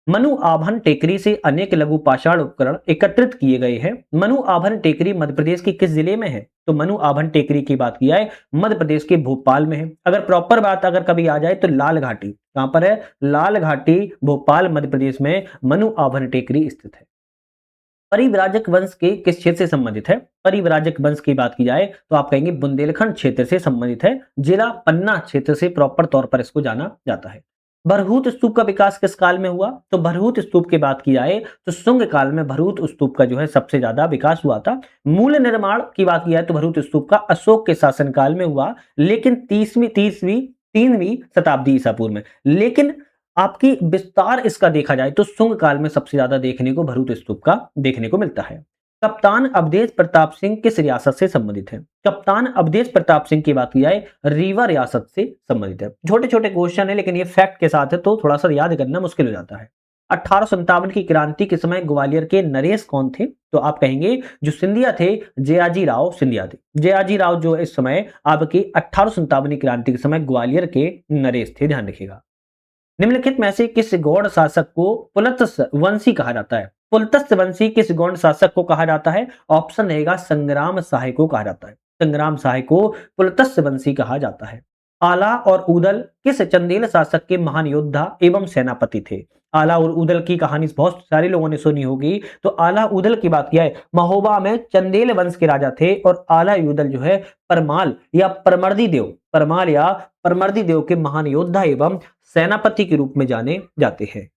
मनु आभन टेकरी से अनेक लघु पाषाण उपकरण एकत्रित किए गए हैं। मनु आभन टेकरी मध्य प्रदेश के किस जिले में है? तो मनु आभन टेकरी की बात की जाए मध्य प्रदेश के भोपाल में है। अगर प्रॉपर बात अगर कभी आ जाए तो लाल घाटी कहां पर है? लाल घाटी भोपाल मध्य प्रदेश में मनु आभन टेकरी स्थित है। परिव्राजक वंश के किस क्षेत्र से संबंधित है? परिव्राजक वंश की बात की जाए तो आप कहेंगे बुंदेलखंड क्षेत्र से संबंधित है। जिला पन्ना क्षेत्र से प्रॉपर तौर पर इसको जाना जाता है। भरहूत स्तूप का विकास किस काल में हुआ? तो भरहूत स्तूप की बात की जाए तो शुंग काल में भरहूत स्तूप का जो है सबसे ज्यादा विकास हुआ था। मूल निर्माण की बात की जाए तो भरहूत स्तूप का अशोक के शासनकाल में हुआ, लेकिन 3वीं शताब्दी ईसा पूर्व में। लेकिन आपकी विस्तार इसका देखा जाए तो शुंग काल में सबसे ज्यादा देखने को भरहूत स्तूप का देखने को मिलता है। कप्तान अवधेश प्रताप सिंह किस रियासत से संबंधित है? कप्तान अवधेश प्रताप सिंह की बात की जाए रीवा रियासत से संबंधित है। छोटे छोटे क्वेश्चन है लेकिन ये फैक्ट के साथ है तो थोड़ा सा याद करना मुश्किल हो जाता है। 1857 की क्रांति के समय ग्वालियर के नरेश कौन थे? तो आप कहेंगे जो सिंधिया थे जयाजी राव सिंधिया थे। जयाजी राव जो इस समय आपकी 1857 की क्रांति के समय ग्वालियर के नरेश थे, ध्यान रखिएगा। निम्नलिखित में से किस गौड़ शासक को पुलत्स वंशी कहा जाता है? पुलत्स्य वंशी किस गौंड शासक को कहा जाता है? ऑप्शन रहेगा संग्राम सहाय को कहा जाता है। संग्राम सहाय को पुलत्स्य वंशी कहा जाता है। आला और उदल किस चंदेल शासक के महान योद्धा एवं सेनापति थे? आला और उदल की कहानी बहुत सारे लोगों ने सुनी होगी। तो आला उदल की बात किया है, महोबा में चंदेल वंश के राजा थे और आला उदल जो है परमाल या परमर्दी देव के महान योद्धा एवं सेनापति के रूप में जाने जाते हैं।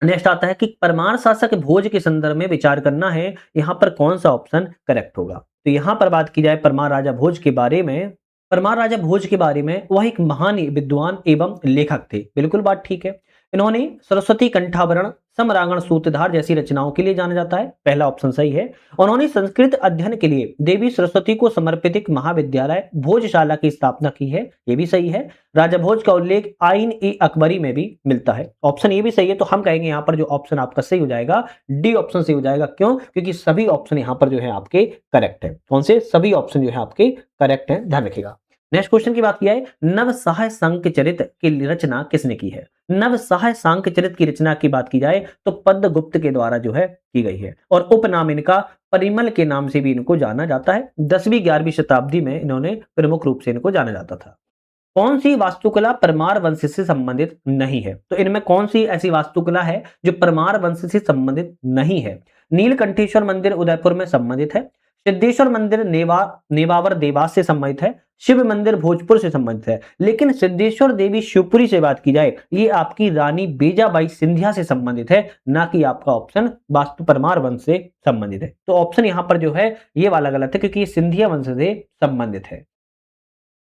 नेक्स्ट आता है कि परमार शासक भोज के संदर्भ में विचार करना है, यहां पर कौन सा ऑप्शन करेक्ट होगा? तो यहां पर बात की जाए परमार राजा भोज के बारे में, परमार राजा भोज के बारे में, वह एक महान विद्वान एवं लेखक थे। बिल्कुल बात ठीक है। इन्होंने सरस्वती कंठाभरण, समरांगण सूत्रधार जैसी रचनाओं के लिए जाना जाता है। पहला ऑप्शन सही है। उन्होंने संस्कृत अध्ययन के लिए देवी सरस्वती को समर्पित एक महाविद्यालय भोजशाला की स्थापना की है, ये भी सही है। राजा भोज का उल्लेख आइन ए अकबरी में भी मिलता है। ऑप्शन ये भी सही है। तो हम कहेंगे यहाँ पर जो ऑप्शन आपका सही हो जाएगा, डी ऑप्शन सही हो जाएगा। क्यों? क्योंकि सभी ऑप्शन यहाँ पर जो है आपके करेक्ट है। कौन से? सभी ऑप्शन जो है आपके करेक्ट है, ध्यान रखिएगा। नेक्स्ट क्वेश्चन की बात किया है, नव सहाय सांक्यचरित की रचना किसने की है? नव सहाय सांक्यचरित की रचना की बात की जाए तो पद्मगुप्त के द्वारा जो है की गई है और उपनाम इनका परिमल के नाम से भी इनको जाना जाता है। 10वीं 11वीं शताब्दी में इन्होंने प्रमुख रूप से इनको जाना जाता था। कौन सी वास्तुकला परमार वंश से संबंधित नहीं है? तो इनमें कौन सी ऐसी वास्तुकला है जो परमार वंश से संबंधित नहीं है? नीलकंठेश्वर मंदिर उदयपुर में संबंधित है, सिद्धेश्वर मंदिर नेवावर देवास से संबंधित है, शिव मंदिर भोजपुर से संबंधित है। लेकिन सिद्धेश्वर देवी शिवपुरी से बात की जाए, ये आपकी रानी बेजाबाई सिंधिया से संबंधित है, ना कि आपका ऑप्शन वास्तु परमार वंश से संबंधित है। तो ऑप्शन यहां पर जो है ये वाला गलत है, क्योंकि ये सिंधिया वंश से संबंधित है।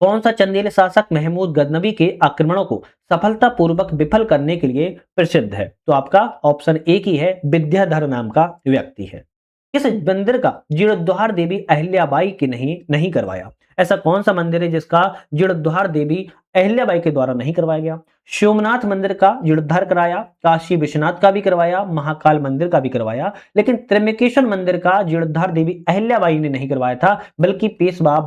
कौन सा चंदेल शासक महमूद गजनवी के आक्रमणों को सफलतापूर्वक विफल करने के लिए प्रसिद्ध है? तो आपका ऑप्शन एक ही है, विद्याधर नाम का व्यक्ति है। किस मंदिर का जीर्णोद्धार देवी अहिल्याबाई की नहीं करवाया? ऐसा कौन सा मंदिर है जिसका जीर्णोद्धार देवी अहिल्याबाई के द्वारा नहीं करवाया गया? सोमनाथ मंदिर का जीर्णोद्धार कराया, काशी विश्वनाथ का भी करवाया, महाकाल मंदिर का भी करवाया, लेकिन त्र्यंबकेश्वर मंदिर का जीर्णोद्धार देवी अहिल्याबाई ने नहीं करवाया था, बल्कि पेशवा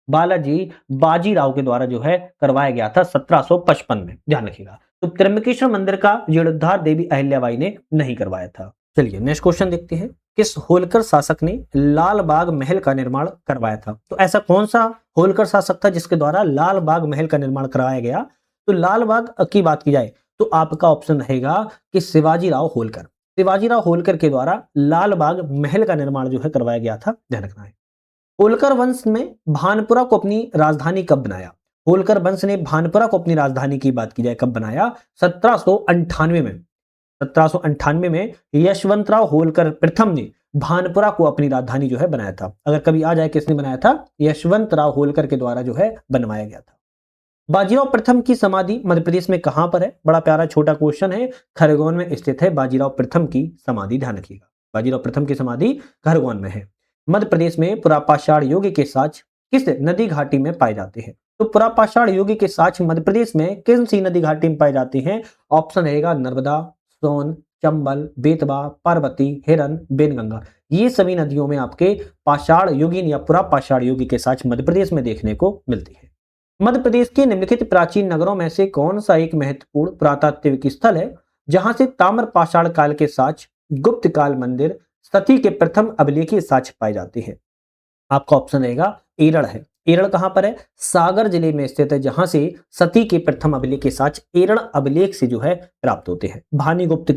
बालाजी बाजीराव के द्वारा जो है करवाया गया था 1755 में, ध्यान रखिएगा। तो त्र्यंबकेश्वर मंदिर का जीर्णोद्धार देवी अहिल्याबाई ने नहीं करवाया था। चलिए नेक्स्ट क्वेश्चन देखते हैं, किस होलकर शासक ने लाल बाग महल का निर्माण करवाया था? तो ऐसा कौन सा होलकर शासक था जिसके द्वारा लाल बाग महल का निर्माण करवाया गया? तो लाल बाग की बात की जाए तो आपका ऑप्शन रहेगा कि शिवाजीराव होलकर के द्वारा लाल बाग महल का निर्माण जो है करवाया गया था, ध्यान रखना है। होलकर वंश में भानपुरा को अपनी राजधानी कब बनाया? होलकर वंश ने भानपुरा को अपनी राजधानी की बात की जाए कब बनाया? 1798 में। 1798 में यशवंतराव होलकर प्रथम ने भानपुरा को अपनी राजधानी जो है बनाया था। अगर कभी आ जाए किसने बनाया था? यशवंतराव होलकर के द्वारा जो है बनवाया गया था। बाजीराव प्रथम की समाधि मध्य प्रदेश में कहां पर है? बड़ा प्यारा छोटा क्वेश्चन है। खरगोन में स्थित है बाजीराव प्रथम की समाधि, ध्यान रखिएगा। बाजीराव प्रथम की समाधि खरगोन में है। मध्य प्रदेश में पुरापाषाण युग के साक्ष्य किस नदी घाटी में पाए जाते हैं? तो पुरापाषाण युग के साक्ष्य मध्य प्रदेश में किन सी नदी घाटी में पाए जाते हैं? ऑप्शन रहेगा नर्मदा, सोन, चंबल, बेतवा, पार्वती, हिरन, बेनगंगा। ये सभी नदियों में आपके पाषाण युगीन या पुरापाषाण युग के साक्ष्य मध्य प्रदेश में देखने को मिलती है। मध्य प्रदेश के निम्नलिखित प्राचीन नगरों में से कौन सा एक महत्वपूर्ण पुरातात्विक स्थल है जहां से ताम्र पाषाण काल के साक्ष्य, गुप्त काल मंदिर, सती के प्रथम अभिलेखीय साक्ष्य पाए जाते हैं? आपका ऑप्शन रहेगा एरड़ है। एरड़ कहां पर है? सागर जिले में स्थित है, जहां से सती के प्रथम अभिलेख के साक्ष्य एरड़ अभिलेख से जो है प्राप्त होते हैं। भानुगुप्त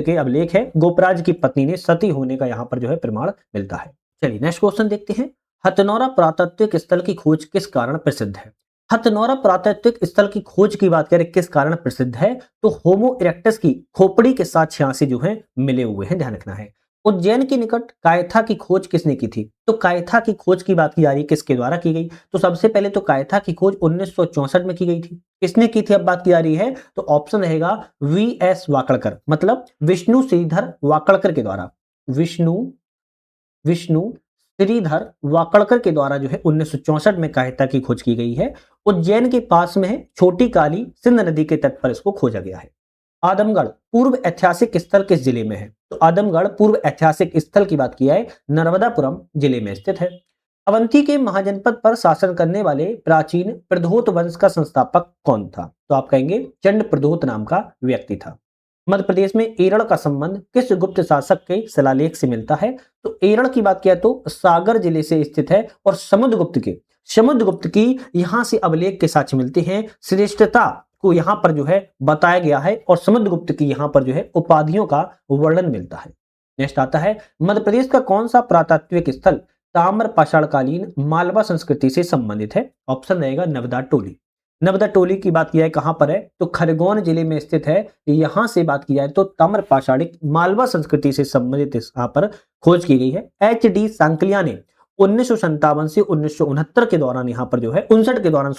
के अभिलेख है, गोपराज की पत्नी ने सती होने का यहां पर जो है प्रमाण मिलता है। चलिए नेक्स्ट क्वेश्चन देखते हैं, हथनौरा पुरातात्विक स्थल की खोज किस कारण प्रसिद्ध है? हथनौरा पुरातात्विक स्थल की खोज की बात करें किस कारण प्रसिद्ध है? तो होमो इरेक्टस की खोपड़ी के साक्ष्य यहां से जो है मिले हुए हैं, ध्यान रखना है। उज्जैन के निकट कायथा की खोज किसने की थी? तो कायथा की खोज की बात की जा रही है, किसके द्वारा की गई? तो सबसे पहले तो कायथा की खोज 1964 में की गई थी। किसने की थी अब बात की जा रही है? तो ऑप्शन रहेगा वीएस वाकड़कर, मतलब विष्णु श्रीधर वाकड़कर के द्वारा। विष्णु श्रीधर वाकड़कर के द्वारा जो है 1964 में कायथा की खोज की गई है। उज्जैन के पास में है, छोटी काली सिंध नदी के तट पर इसको खोजा गया है। आदमगढ़ पूर्व ऐतिहासिक स्थल किस जिले में है? तो आदमगढ़ पूर्व ऐतिहासिक स्थल की बात की है नर्मदापुरम जिले में स्थित है। अवंती के महाजनपद पर शासन करने वाले प्राचीन प्रदोत वंश का संस्थापक कौन था? तो आप कहेंगे चंड प्रदोत नाम का व्यक्ति था। मध्य प्रदेश में एरड़ का संबंध किस गुप्त शासक के शिलालेख से मिलता है? तो एरड़ की बात किया तो सागर जिले से स्थित है और समुद्रगुप्त की यहां से अभिलेख के साक्ष्य मिलते हैं। श्रेष्ठता को यहां पर जो है बताया गया है और समुद्रगुप्त की यहां पर जो है उपाधियों का वर्णन मिलता है। नेक्स्ट आता है, मध्य प्रदेश का कौन सा पुरातात्विक स्थल ताम्र पाषाणकालीन मालवा संस्कृति से संबंधित है? ऑप्शन रहेगा नवदा टोली। नवदा टोली की बात किया है कहां पर है? तो खरगोन जिले में स्थित है। यहां से बात की जाए तो ताम्र पाषाणिक मालवा संस्कृति से संबंधित यहाँ पर खोज की गई है। एच डी सांकलिया ने 1957 से 1969 के दौरान यहाँ पर जो है 59 के दौरान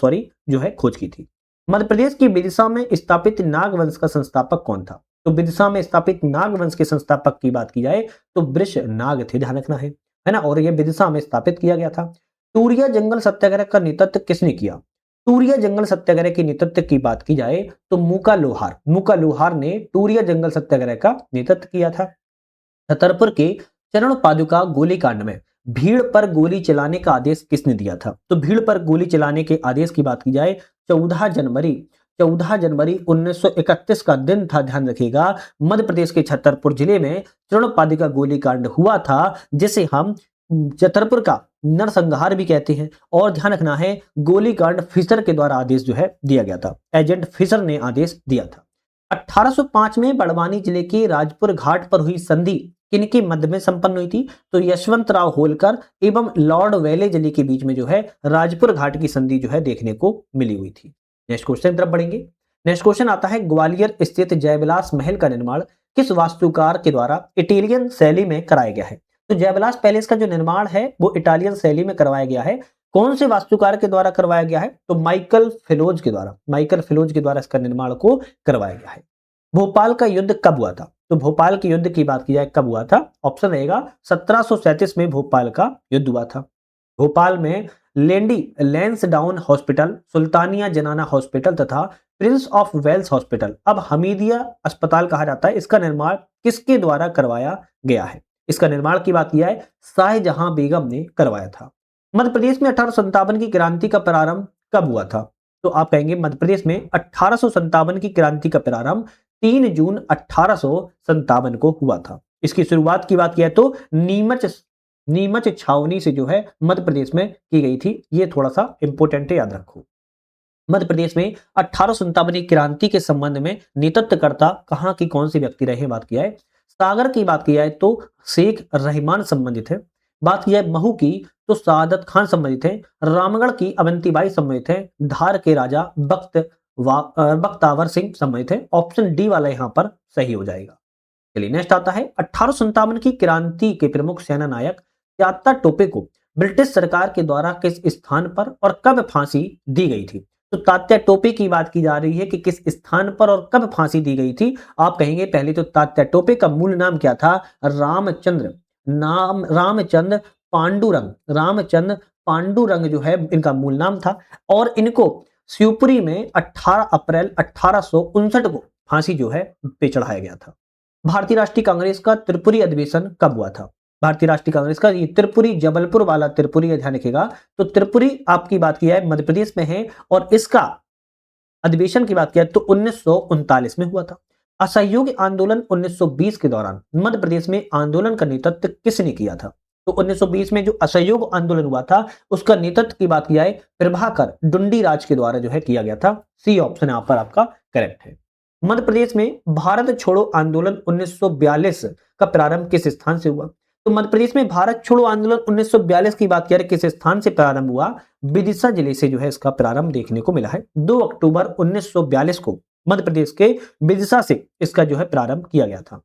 जो है खोज की थी। मध्य प्रदेश की विदिशा में स्थापित नागवंश का संस्थापक कौन था? तो विदिशा में स्थापित नागवंश के संस्थापक की बात की जाए तो वृष नाग थे, ध्यान रखना है ना। और यह विदिशा में स्थापित किया गया था। टूरिया जंगल सत्याग्रह का नेतृत्व किसने किया? टूरिया जंगल सत्याग्रह के नेतृत्व की बात की जाए तो मूका लोहार ने टूरिया जंगल सत्याग्रह का नेतृत्व किया था। छतरपुर के चरण पादुका गोलीकांड में भीड़ पर गोली चलाने का आदेश किसने दिया था? तो भीड़ पर गोली चलाने के आदेश की बात की जाए 14 जनवरी 1931 का दिन था, ध्यान रखिएगा। मध्य प्रदेश के छतरपुर जिले में चरण पादुका गोलीकांड हुआ था, जिसे हम छतरपुर का नरसंहार भी कहते हैं। और ध्यान रखना है गोलीकांड फिशर के द्वारा आदेश जो है दिया गया था, एजेंट फिशर ने आदेश दिया था। 1805 में बड़वानी जिले के राजपुर घाट पर हुई संधि किनके मध्य में संपन्न हुई थी? तो यशवंतराव होलकर एवं लॉर्ड वेलेजली के बीच में जो है राजपुर घाट की संधि जो है देखने को मिली हुई थी। नेक्स्ट क्वेश्चन तरफ बढ़ेंगे। नेक्स्ट क्वेश्चन आता है, ग्वालियर स्थित जयविलास महल का निर्माण किस वास्तुकार के द्वारा इटालियन शैली में कराया गया है? तो जयविलास पैलेस का जो निर्माण है वो इटालियन शैली में करवाया गया है। कौन से वास्तुकार के द्वारा करवाया गया है? तो माइकल फिलोज के द्वारा इसका निर्माण को करवाया गया है। भोपाल का युद्ध कब हुआ था? तो भोपाल के युद्ध की बात की जाए कब हुआ था? ऑप्शन रहेगा 1737 में भोपाल का युद्ध हुआ था। भोपाल में लैंसडाउन हॉस्पिटल, सुल्तानिया जनाना हॉस्पिटल तथा प्रिंस ऑफ वेल्स हॉस्पिटल, अब हमीदिया अस्पताल कहा जाता है, इसका निर्माण किसके द्वारा करवाया गया है? इसका निर्माण की बात की जाए शाहजहां बेगम ने करवाया था। मध्य प्रदेश में 1857 की क्रांति का प्रारंभ कब हुआ था? तो आप कहेंगे मध्य प्रदेश में 1857 की क्रांति का प्रारंभ 3 जून 1857 को हुआ था। इसकी शुरुआत की बात किया तो नीमच छावनी से जो है मध्य प्रदेश में की गई थी। ये थोड़ा सा इंपॉर्टेंट है, याद रखो। मध्य प्रदेश में 1857 की क्रांति के संबंध में नेतृत्वकर्ता कहां की कौन से व्यक्ति रहे? बात किया है सागर की बात की जाए तो शेख रहमान संबंधित है। बात की जाए महू की तो सादत खान संबंधित है। रामगढ़ की अवंतीबाई संबंधित है। धार के राजा बख्तावर सिंह संबंधित है। ऑप्शन डी वाला यहां पर सही हो जाएगा। चलिए नेक्स्ट आता है, 1857 की क्रांति के प्रमुख सेना नायक तात्या टोपे को ब्रिटिश सरकार के द्वारा किस स्थान पर और कब फांसी दी गई थी? तो तात्या टोपे की बात की जा रही है कि किस स्थान पर और कब फांसी दी गई थी। आप कहेंगे पहले तो तात्या टोपे का मूल नाम क्या था? रामचंद्र पांडुरंग जो है इनका मूल नाम था। और इनको शिवपुरी में 18 अप्रैल 1859 को फांसी जो है पे चढ़ाया गया था। भारतीय राष्ट्रीय कांग्रेस का त्रिपुरी अधिवेशन कब हुआ था? भारतीय राष्ट्रीय कांग्रेस का ये त्रिपुरी, जबलपुर वाला त्रिपुरी है, ध्यान रखिएगा। तो त्रिपुरी आपकी बात की जाए मध्य प्रदेश में है और इसका अधिवेशन की बात किया तो 1939 में हुआ था। असहयोग आंदोलन 1920 के दौरान मध्य प्रदेश में आंदोलन का नेतृत्व किसने किया था? तो 1920 में जो असहयोग आंदोलन हुआ था उसका नेतृत्व की बात की जाए प्रभाकर डुंडीराज के द्वारा जो है किया गया था। सी ऑप्शन यहां पर आपका करेक्ट है। मध्य प्रदेश में भारत छोड़ो आंदोलन 1942 का प्रारंभ किस स्थान से हुआ? तो मध्य प्रदेश में भारत छोड़ो आंदोलन 1942 की बात करें किस स्थान से प्रारंभ हुआ? विदिशा जिले से जो है इसका प्रारंभ देखने को मिला है। 2 अक्टूबर 1942 को मध्य प्रदेश के विदिशा से इसका जो है प्रारंभ किया गया था।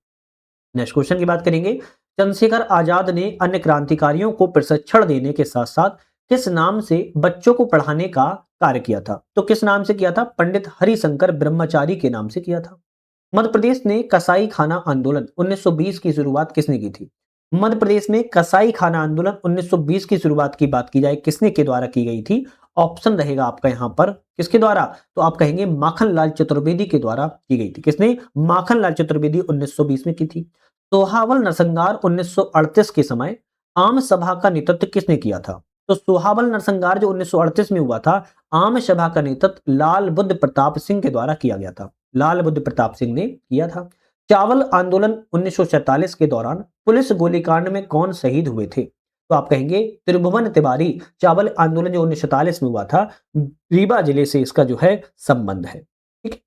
नेक्स्ट क्वेश्चन की बात करेंगे, चंद्रशेखर आजाद ने अन्य क्रांतिकारियों को प्रशिक्षण देने के साथ साथ किस नाम से बच्चों को पढ़ाने का कार्य किया था? तो किस नाम से किया था? पंडित हरिशंकर ब्रह्मचारी के नाम से किया था। मध्य प्रदेश ने कसाई खाना आंदोलन 1920 की शुरुआत किसने की थी? मध्य प्रदेश में कसाई खाना आंदोलन 1920 की शुरुआत की बात की जाए किसने के द्वारा की गई थी? ऑप्शन रहेगा आपका यहां पर किसके द्वारा? तो आप कहेंगे माखनलाल चतुर्वेदी के द्वारा की गई थी। किसने? माखनलाल चतुर्वेदी 1920 में की थी। सोहावल नरसंहार 1938 के समय आम सभा का नेतृत्व किसने किया था? तो सुहावल नरसंहार जो 1938 में हुआ था, आम सभा का नेतृत्व लाल बुद्ध प्रताप सिंह के द्वारा किया गया था। लाल बुद्ध प्रताप सिंह ने किया था। चावल आंदोलन 1947 के दौरान पुलिस गोलीकांड में कौन शहीद हुए थे? तो आप कहेंगे त्रिभुवन तिवारी। चावल आंदोलन जो 1947 में हुआ था, रीवा जिले से इसका जो है संबंध है। ठीक है।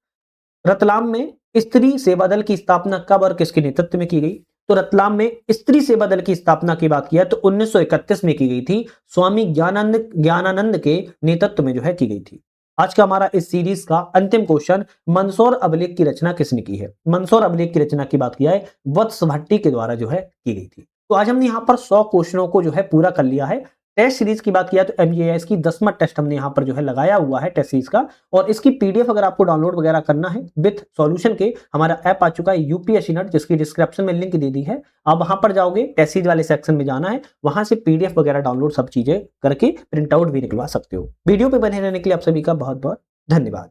रतलाम में स्त्री सेवा दल की स्थापना कब और किसके नेतृत्व में की गई? तो रतलाम में स्त्री सेवा दल की स्थापना की बात किया तो 1931 में की गई थी। स्वामी ज्ञानानंद के नेतृत्व में जो है की गई थी। आज का हमारा इस सीरीज का अंतिम क्वेश्चन, मंदसौर अभिलेख की रचना किसने की है? मंदसौर अभिलेख की रचना की बात किया है वत्स भट्टी के द्वारा जो है की गई थी। तो आज हमने यहाँ पर 100 क्वेश्चनों को जो है पूरा कर लिया है। टेस्ट सीरीज की बात किया तो एमजीआईएस की 10वां टेस्ट हमने यहाँ पर जो है लगाया हुआ है टेस्ट सीरीज का, और इसकी पीडीएफ अगर आपको डाउनलोड वगैरह करना है विथ सॉल्यूशन के, हमारा ऐप आ चुका है यूपीएससी नट, जिसकी डिस्क्रिप्शन में लिंक दे दी है। आप वहां पर जाओगे, टेस्ट सीरीज वाले सेक्शन में जाना है, वहां से पीडीएफ वगैरह डाउनलोड सब चीजें करके प्रिंट आउट भी निकलवा सकते हो। वीडियो पे बने रहने के लिए आप सभी का बहुत बहुत धन्यवाद।